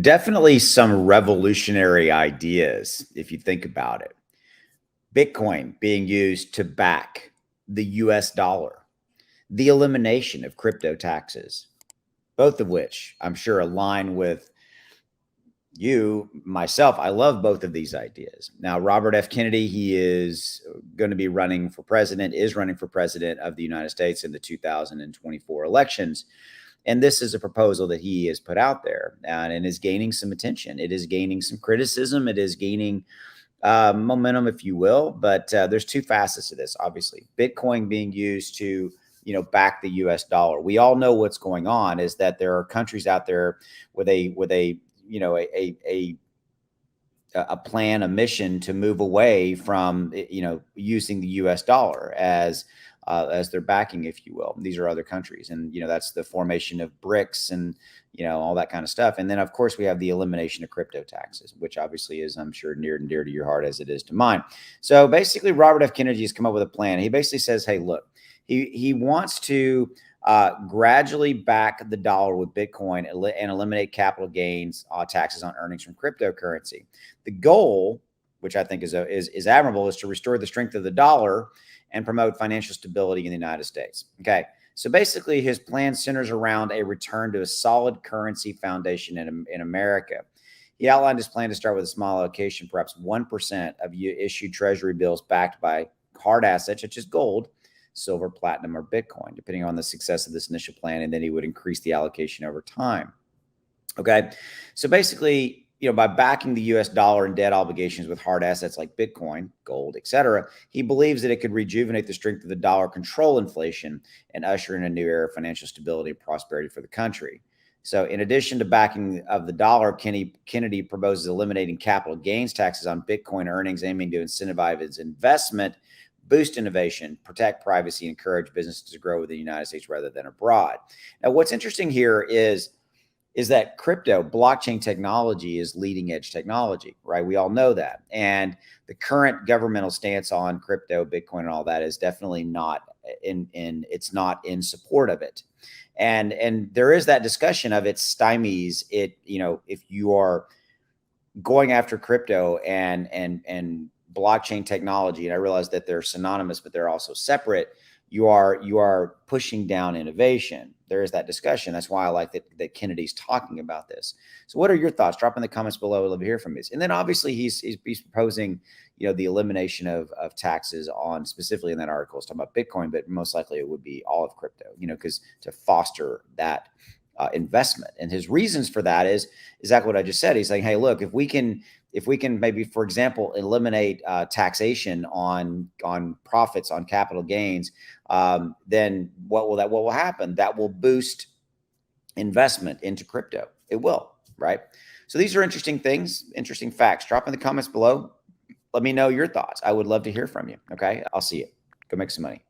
Definitely some revolutionary ideas if you think about it. Bitcoin being used to back the US dollar, the elimination of crypto taxes, both of which I'm sure align with you, myself. I love both of these ideas. Now, Robert F. Kennedy, he is going to be running for president, is running for president of the United States in the 2024 elections. And this is a proposal that he has put out there and is gaining some attention. It is gaining some criticism. It is gaining momentum, if you will. But there's two facets to this. Obviously, Bitcoin being used to back the U.S. dollar. We all know what's going on is that there are countries out there with a plan, a mission to move away from using the U.S. dollar as their backing, if you will. These are other countries, and that's the formation of BRICS and all that kind of stuff. And then, of course, we have the elimination of crypto taxes, which obviously is, I'm sure, near and dear to your heart as it is to mine. So basically, Robert F. Kennedy has come up with a plan. He basically says, "Hey, look, he wants to gradually back the dollar with Bitcoin and eliminate capital gains taxes on earnings from cryptocurrency. The goal, which I think is admirable, is to restore the strength of the dollar and promote financial stability in the United States." Okay. So basically his plan centers around a return to a solid currency foundation in America. He outlined his plan to start with a small allocation, perhaps 1% of issued treasury bills backed by hard assets such as gold, silver, platinum, or Bitcoin, depending on the success of this initial plan. And then he would increase the allocation over time. Okay. So basically, by backing the US dollar and debt obligations with hard assets like Bitcoin, gold, etc., he believes that it could rejuvenate the strength of the dollar, control inflation, and usher in a new era of financial stability and prosperity for the country. So in addition to backing of the dollar, Kennedy proposes eliminating capital gains taxes on Bitcoin earnings, aiming to incentivize its investment, boost innovation, protect privacy, and encourage businesses to grow within the United States rather than abroad. Now, what's interesting here is that crypto blockchain technology is leading edge technology, right? We all know that. And the current governmental stance on crypto, Bitcoin, and all that is definitely not it's not in support of it. And there is that discussion of it stymies it, if you are going after crypto and blockchain technology, and I realize that they're synonymous, but they're also separate. You are pushing down innovation. There is that discussion. That's why I like that Kennedy's talking about this. So what are your thoughts? Drop in the comments below. I'd love to hear from you. And then obviously he's proposing, the elimination of taxes on, specifically in that article, it's talking about Bitcoin, but most likely it would be all of crypto, because to foster that investment. And his reasons for that is exactly what I just said. He's saying, hey, look, if we can maybe, for example, eliminate taxation on profits, on capital gains, then what will happen? That will boost investment into crypto. It will, right? So these are interesting things, interesting facts. Drop in the comments below. Let me know your thoughts. I would love to hear from you. Okay. I'll see you. Go make some money.